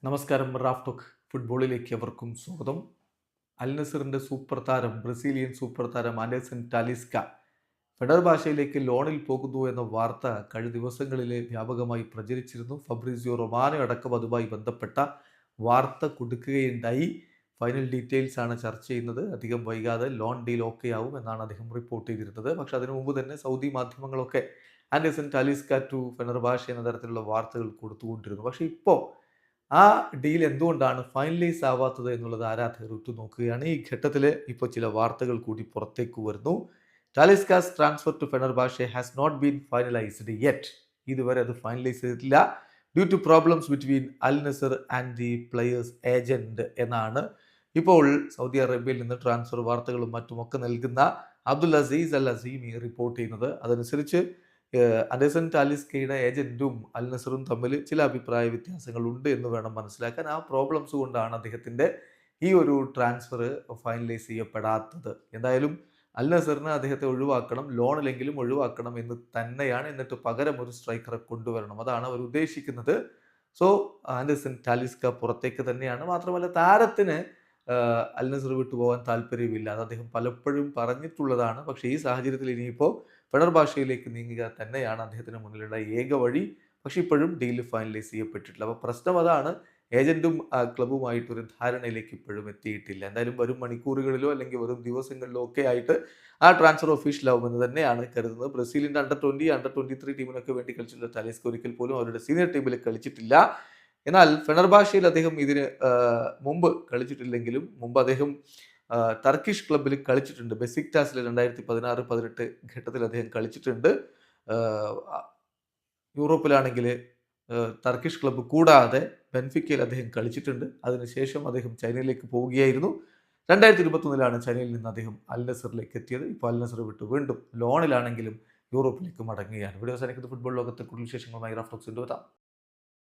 നമസ്കാരം. Raf talk ഫുട്ബോളിലേക്ക് അവർക്കും സ്വാഗതം. അൽ നസറിന്റെ സൂപ്പർ താരം, ബ്രസീലിയൻ സൂപ്പർ താരം ആൻഡേഴ്സൺ ടാലിസ്ക ഫെഡറർ ലോണിൽ പോകുന്നു എന്ന വാർത്ത കഴിഞ്ഞ ദിവസങ്ങളിൽ വ്യാപകമായി പ്രചരിച്ചിരുന്നു. ഫബ്രീസിയോ റൊമാനോ അടക്കം അതുമായി ബന്ധപ്പെട്ട വാർത്ത കൊടുക്കുകയുണ്ടായി. ഫൈനൽ ഡീറ്റെയിൽസ് ആണ് ചർച്ച ചെയ്യുന്നത്. അധികം വൈകാതെ ലോൺ ഡീൽ ഓക്കെ ആവും എന്നാണ് അദ്ദേഹം റിപ്പോർട്ട് ചെയ്തിരുന്നത്. പക്ഷെ അതിനു മുമ്പ് തന്നെ സൗദി മാധ്യമങ്ങളൊക്കെ ആൻഡേഴ്സൺ ടാലിസ്ക ടു ഫെഡറർ എന്ന തരത്തിലുള്ള വാർത്തകൾ കൊടുത്തുകൊണ്ടിരുന്നു. പക്ഷേ ഇപ്പോൾ ആ ഡീൽ എന്തുകൊണ്ടാണ് ഫൈനലൈസ് ആവാത്തത് എന്നുള്ളത് ആരാധകർ ഉറ്റുനോക്കുകയാണ്. ഈ ഘട്ടത്തിൽ ഇപ്പോൾ ചില വാർത്തകൾ കൂടി പുറത്തേക്ക് വരുന്നു. Talisca's transfer to Fenerbahce has not been finalised yet. ഇതുവരെ അത് ഫൈനലൈസ് ചെയ്തിട്ടില്ല. Due to problems between Al Nassr and the player's agent എന്നാണ് ഇപ്പോൾ സൗദി അറേബ്യയിൽ നിന്ന് ട്രാൻസ്ഫർ വാർത്തകളും മറ്റുമൊക്കെ നൽകുന്ന Abdul Aziz Al Azimi report ചെയ്യുന്നത്. അതനുസരിച്ച് ആൻഡേഴ്സൺ ടാലിസ്കയുടെ ഏജന്റും അൽ നസറും തമ്മിൽ ചില അഭിപ്രായ വ്യത്യാസങ്ങൾ ഉണ്ട് എന്ന് വേണം മനസ്സിലാക്കാൻ. ആ പ്രോബ്ലംസ് കൊണ്ടാണ് അദ്ദേഹത്തിന്റെ ഈ ഒരു ട്രാൻസ്ഫർ ഫൈനലൈസ് ചെയ്യപ്പെടാത്തത്. എന്തായാലും അൽ നസറിന് അദ്ദേഹത്തെ ഒഴിവാക്കണം, ലോണിലെങ്കിലും ഒഴിവാക്കണം എന്ന് തന്നെയാണ്. എന്നിട്ട് പകരം ഒരു സ്ട്രൈക്കറെ കൊണ്ടുവരണം, അതാണ് അവർ ഉദ്ദേശിക്കുന്നത്. സോ ആൻഡേഴ്സൺ ടാലിസ്ക പുറത്തേക്ക് തന്നെയാണ്. മാത്രമല്ല താരത്തിന് അൽ നസർ വിട്ടുപോകാൻ താല്പര്യമില്ല, അത് അദ്ദേഹം പലപ്പോഴും പറഞ്ഞിട്ടുള്ളതാണ്. പക്ഷേ ഈ സാഹചര്യത്തിൽ ഇനിയിപ്പോൾ ഫെഡർബാഷയിലേക്ക് നീങ്ങുക തന്നെയാണ് അദ്ദേഹത്തിന് മുന്നിലുള്ള ഏക വഴി. പക്ഷെ ഇപ്പോഴും ഡീൽ ഫൈനലൈസ് ചെയ്യപ്പെട്ടിട്ടില്ല. അപ്പോൾ പ്രശ്നം അതാണ്, ഏജന്റും ക്ലബുമായിട്ടൊരു ധാരണയിലേക്ക് ഇപ്പോഴും എത്തിയിട്ടില്ല. എന്തായാലും വരും മണിക്കൂറുകളിലോ അല്ലെങ്കിൽ വരും ദിവസങ്ങളിലോ ഒക്കെ ആയിട്ട് ആ ട്രാൻസ്ഫർ ഒഫീഷ്യലാവുമെന്ന് തന്നെയാണ് കരുതുന്നത്. ബ്രസീലിൻ്റെ അണ്ടർ 20, അണ്ടർ 23 ടീമിനൊക്കെ വേണ്ടി കളിച്ചിട്ടുള്ള ടാലിസ്ക ഒരിക്കൽ പോലും അവരുടെ സീനിയർ ടീമിൽ കളിച്ചിട്ടില്ല. എന്നാൽ ഫെനർബാഷയിൽ അദ്ദേഹം ഇതിന് മുമ്പ് കളിച്ചിട്ടില്ലെങ്കിലും മുമ്പ് അദ്ദേഹം ടർക്കിഷ് ക്ലബ്ബിൽ കളിച്ചിട്ടുണ്ട്. ബെസിക്ടാസിൽ 2016-18 ഘട്ടത്തിൽ അദ്ദേഹം കളിച്ചിട്ടുണ്ട്. യൂറോപ്പിലാണെങ്കിൽ ടർക്കിഷ് ക്ലബ്ബ് കൂടാതെ ബെൻഫിക്കയിൽ അദ്ദേഹം കളിച്ചിട്ടുണ്ട്. അതിനുശേഷം അദ്ദേഹം ചൈനയിലേക്ക് പോവുകയായിരുന്നു. 2021 ചൈനയിൽ നിന്ന് അദ്ദേഹം അൽ നസറിലേക്ക് എത്തിയത്. ഇപ്പോൾ അൽ നസർ വിട്ടു വീണ്ടും ലോണിലാണെങ്കിലും യൂറോപ്പിലേക്ക് മടങ്ങുകയാണ്. വീഡിയോ അവസാനിക്കുന്ന ഫുട്ബോൾ ലോകത്തെ കൂടുതൽ വിശേഷങ്ങളുമായി റാഫ് ടോക്സ് എത്താം.